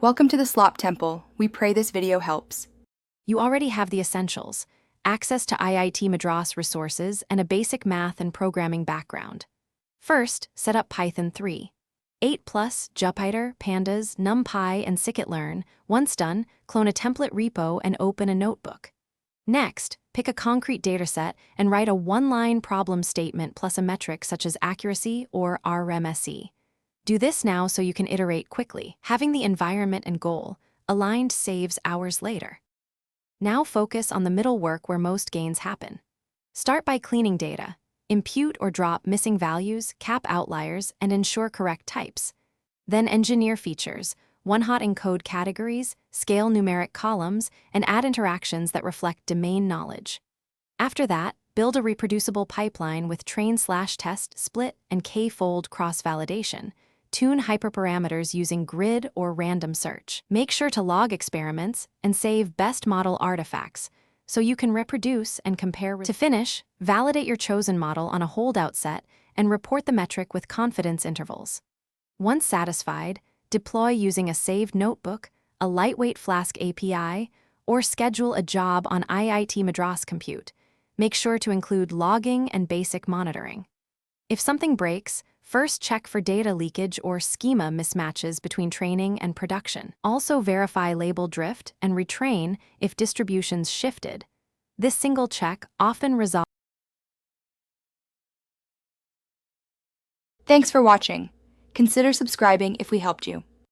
Welcome to the Slop Temple. We pray this video helps. You already have the essentials: access to IIT Madras resources and a basic math and programming background. First, set up Python 3. 8+, Jupyter, Pandas, NumPy, and scikit-learn. Once done, clone a template repo and open a notebook. Next, pick a concrete dataset and write a one-line problem statement plus a metric such as accuracy or RMSE. Do this now so you can iterate quickly. Having the environment and goal aligned saves hours later. Now focus on the middle work where most gains happen. Start by cleaning data. Impute or drop missing values, cap outliers, and ensure correct types. Then engineer features, one-hot encode categories, scale numeric columns, and add interactions that reflect domain knowledge. After that, build a reproducible pipeline with train/test, split, and k-fold cross-validation. Tune hyperparameters using grid or random search. Make sure to log experiments and save best model artifacts so you can reproduce and compare. To finish, validate your chosen model on a holdout set and report the metric with confidence intervals. Once satisfied, deploy using a saved notebook, a lightweight Flask API, or schedule a job on IIT Madras Compute. Make sure to include logging and basic monitoring. If something breaks, first check for data leakage or schema mismatches between training and production. Also verify label drift and retrain if distributions shifted. This single check often resolves. Thanks for watching. Consider subscribing if we helped you.